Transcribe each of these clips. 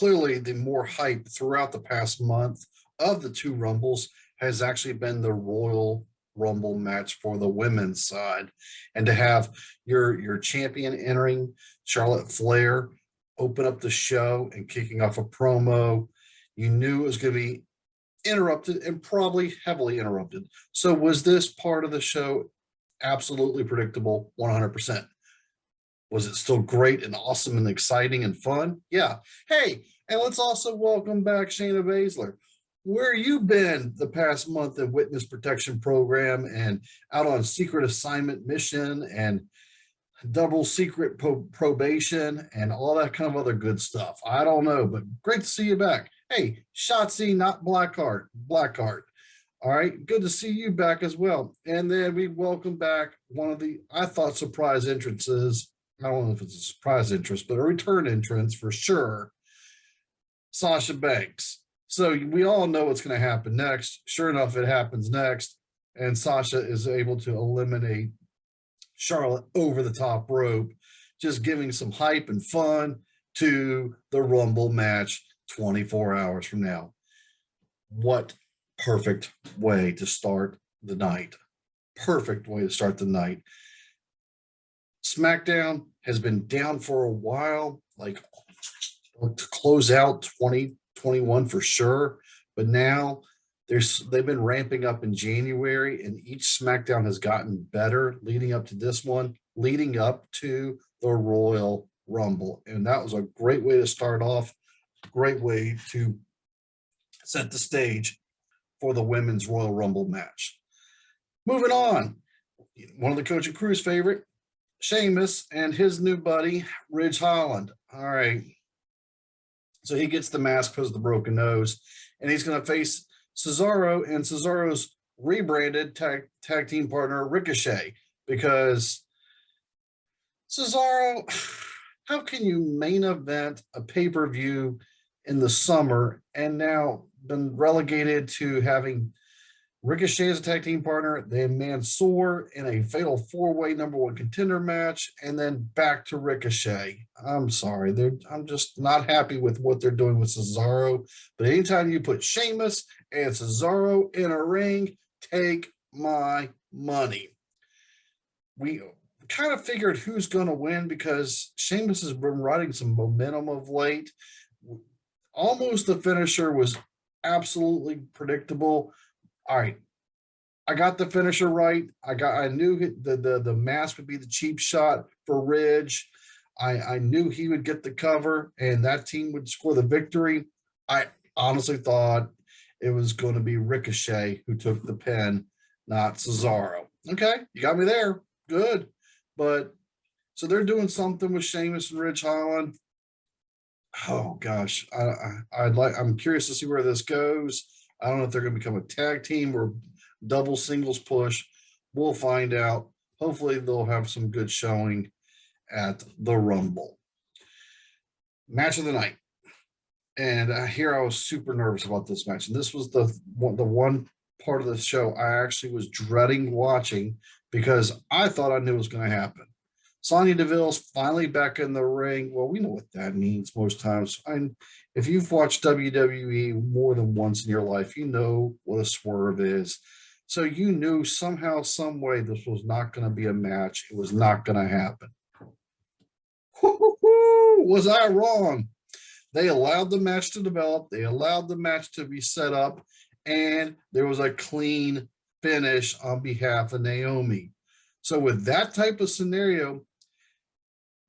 clearly the more hype throughout the past month of the two Rumbles has actually been the Royal Rumble match for the women's side. And to have your champion entering, Charlotte Flair, open up the show and kicking off a promo, you knew it was going to be interrupted and probably heavily interrupted. So was this part of the show absolutely predictable? 100%. Was it still great and awesome and exciting and fun? Yeah. Hey, and let's also welcome back Shayna Baszler. Where you been the past month of witness protection program and out on secret assignment mission and double secret probation and all that kind of other good stuff? I don't know, but great to see you back. Hey, Shotzi, not Blackheart. Blackheart. All right, good to see you back as well. And then we welcome back one of the, I thought, surprise entrances. I don't know if it's a surprise entrance, but a return entrance for sure. Sasha Banks. So we all know what's going to happen next. Sure enough, it happens next. And Sasha is able to eliminate Charlotte over the top rope, just giving some hype and fun to the Rumble match 24 hours from now. What perfect way to start the night. Perfect way to start the night. Smackdown has been down for a while, like to close out 2021 for sure. But now they've been ramping up in January, and each SmackDown has gotten better leading up to this one, leading up to the Royal Rumble. And that was a great way to start off, great way to set the stage for the women's Royal Rumble match. Moving on, one of the Coach and Crew's favorite, Sheamus and his new buddy, Ridge Holland. All right. So he gets the mask because of the broken nose, and he's going to face Cesaro and Cesaro's rebranded tag team partner, Ricochet, because Cesaro, how can you main event a pay-per-view in the summer and now been relegated to having Ricochet as a tag team partner, then Mansoor in a fatal four-way number one contender match, and then back to Ricochet? I'm sorry. I'm just not happy with what they're doing with Cesaro. But anytime you put Sheamus and Cesaro in a ring, take my money. We kind of figured who's going to win because Sheamus has been riding some momentum of late. Almost the finisher was absolutely predictable. All right, I got the finisher right. I knew the mask would be the cheap shot for Ridge. I knew he would get the cover and that team would score the victory. I honestly thought it was going to be Ricochet who took the pin, not Cesaro. Okay, you got me there. Good. But so they're doing something with Sheamus and Ridge Holland. Oh gosh, I'm curious to see where this goes. I don't know if they're going to become a tag team or double singles push. We'll find out. Hopefully they'll have some good showing at the Rumble. Match of the night. And here I was super nervous about this match. And this was the one part of the show I actually was dreading watching because I thought I knew it was going to happen. Sonya Deville's finally back in the ring. Well, we know what that means most times. If you've watched WWE more than once in your life, you know what a swerve is. So you knew somehow, some way, this was not going to be a match. It was not going to happen. Was I wrong? They allowed the match to develop. They allowed the match to be set up. And there was a clean finish on behalf of Naomi. So with that type of scenario,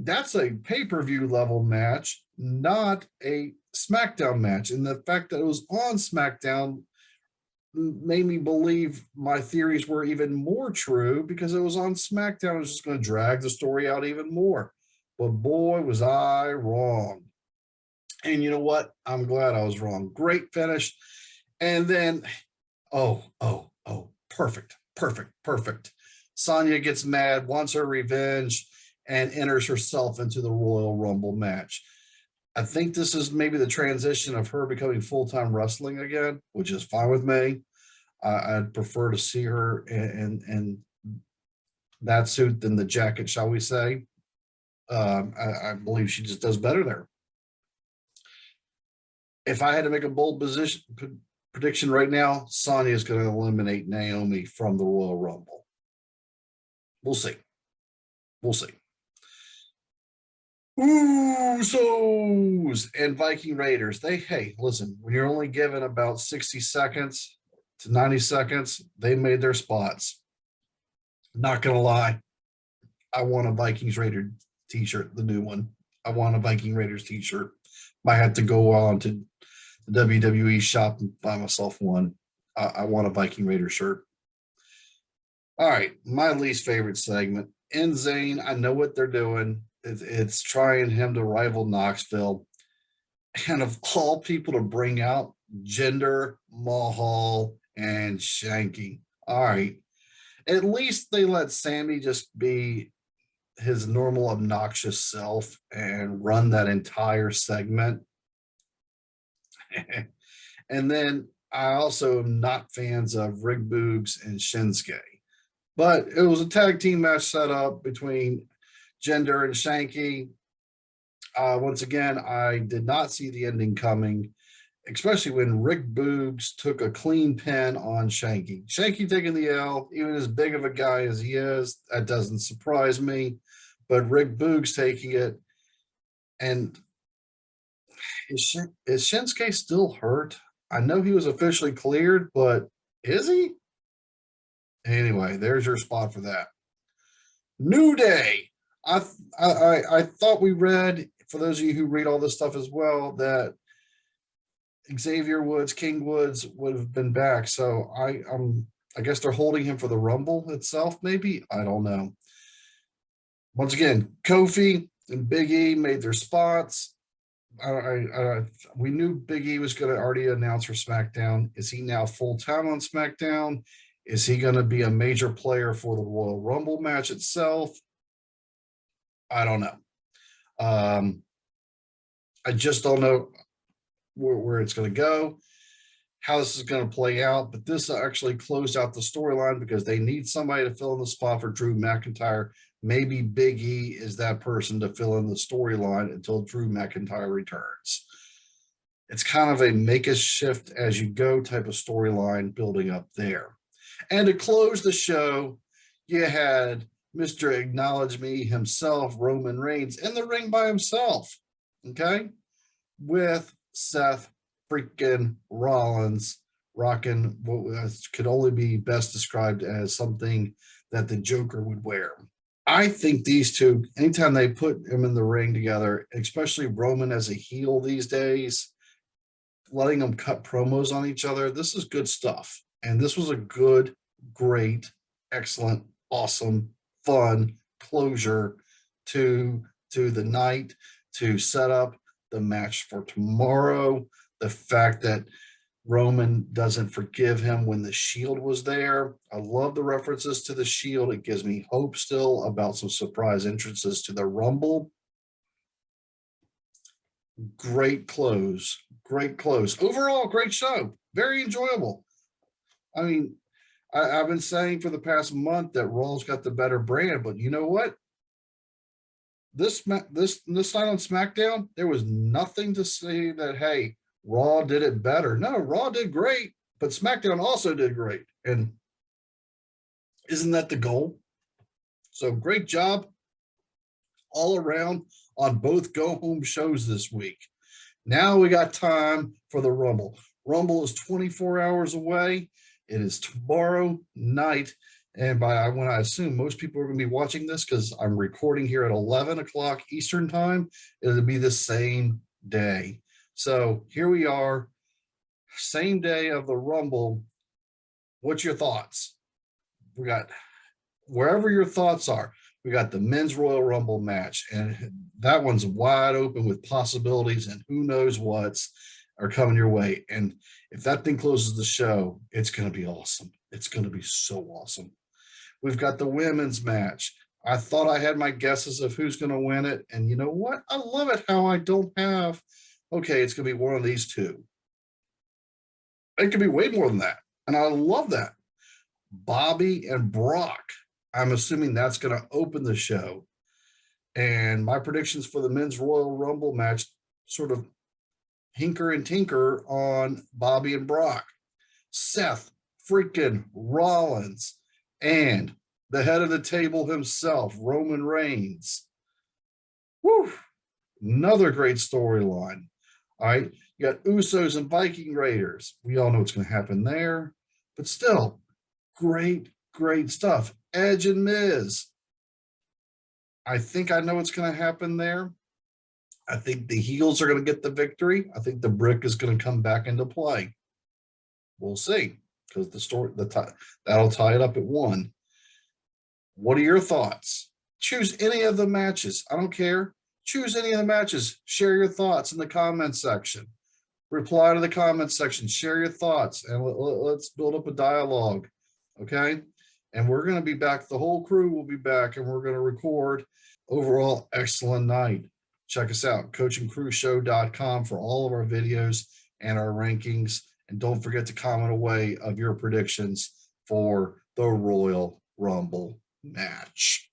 that's a pay-per-view level match, not a SmackDown match. And the fact that it was on SmackDown made me believe my theories were even more true because it was on SmackDown. It was just going to drag the story out even more. But boy, was I wrong. And you know what? I'm glad I was wrong. Great finish. And then, perfect. Sonya gets mad, wants her revenge, and enters herself into the Royal Rumble match. I think this is maybe the transition of her becoming full-time wrestling again, which is fine with me. I'd prefer to see her in that suit than the jacket, shall we say. I believe she just does better there. If I had to make a bold prediction right now, Sonya is going to eliminate Naomi from the Royal Rumble. We'll see. We'll see. Usos and Viking Raiders. Hey, listen, when you're only given about 60 seconds to 90 seconds, they made their spots. Not going to lie. I want a Vikings Raider t-shirt, the new one. I want a Viking Raiders t-shirt. Might have to go on to the WWE shop and buy myself one. I want a Viking Raider shirt. All right, my least favorite segment. InZayn, I know what they're doing. It's trying him to rival Knoxville. And of all people to bring out, Jinder, Mahal, and Shanky. All right. At least they let Sammy just be his normal obnoxious self and run that entire segment. And then I also am not fans of Rick Boogs and Shinsuke. But it was a tag team match set up between Jinder and Shanky. Once again, I did not see the ending coming, especially when Rick Boogs took a clean pin on Shanky. Shanky taking the L, even as big of a guy as he is, that doesn't surprise me. But Rick Boogs taking it. And is Shinsuke still hurt? I know he was officially cleared, but is he? Anyway, there's your spot for that. New Day. I thought we read, for those of you who read all this stuff as well, that Xavier Woods, King Woods would have been back. So I guess they're holding him for the Rumble itself, maybe. I don't know. Once again, Kofi and Big E made their spots. We knew Big E was going to already announce for SmackDown. Is he now full-time on SmackDown? Is he going to be a major player for the Royal Rumble match itself? I don't know. I just don't know where it's going to go, how this is going to play out. But this actually closed out the storyline because they need somebody to fill in the spot for Drew McIntyre. Maybe Big E is that person to fill in the storyline until Drew McIntyre returns. It's kind of a make a shift as you go type of storyline building up there. And to close the show, you had Mr. Acknowledge Me himself, Roman Reigns, in the ring by himself, okay, with Seth Freakin Rollins, rocking what could only be best described as something that the Joker would wear. I think these two, anytime they put them in the ring together, especially Roman as a heel these days, letting them cut promos on each other, this is good stuff. And this was a good, great, excellent, awesome, fun closure to the night, to set up the match for tomorrow. The fact that Roman doesn't forgive him when the Shield was there. I love the references to the Shield. It gives me hope still about some surprise entrances to the Rumble. Great close. Great close. Overall, great show. Very enjoyable. I mean, I've been saying for the past month that Raw's got the better brand, but you know what? This night on SmackDown, there was nothing to say that, hey, Raw did it better. No, Raw did great, but SmackDown also did great. And isn't that the goal? So great job all around on both go-home shows this week. Now we got time for the Rumble. Rumble is 24 hours away. It is tomorrow night. And when I assume most people are going to be watching this, because I'm recording here at 11 o'clock Eastern time, it'll be the same day. So here we are, same day of the Rumble. What's your thoughts? We got, wherever your thoughts are, we got the Men's Royal Rumble match, and that one's wide open with possibilities, and who knows what's are coming your way. And if that thing closes the show, it's going to be awesome. It's going to be so awesome. We've got the women's match. I thought I had my guesses of who's going to win it. And you know what? I love it how I don't have, okay, it's going to be one of these two. It could be way more than that. And I love that. Bobby and Brock. I'm assuming that's going to open the show. And my predictions for the Men's Royal Rumble match sort of Hinker and Tinker on Bobby and Brock, Seth Freakin Rollins, and the head of the table himself, Roman Reigns. Woo! Another great storyline. All right, you got Usos and Viking Raiders. We all know what's going to happen there, but still, great stuff. Edge and Miz. I think I know what's going to happen there. I think the heels are going to get the victory. I think the brick is going to come back into play. We'll see, because that'll tie it up at 1. What are your thoughts? Choose any of the matches. I don't care. Choose any of the matches. Share your thoughts in the comments section. Reply to the comments section. Share your thoughts, and let's build up a dialogue, okay? And we're going to be back. The whole crew will be back, and we're going to record. Overall, excellent night. Check us out, coachingcrewshow.com, for all of our videos and our rankings. And don't forget to comment away of your predictions for the Royal Rumble match.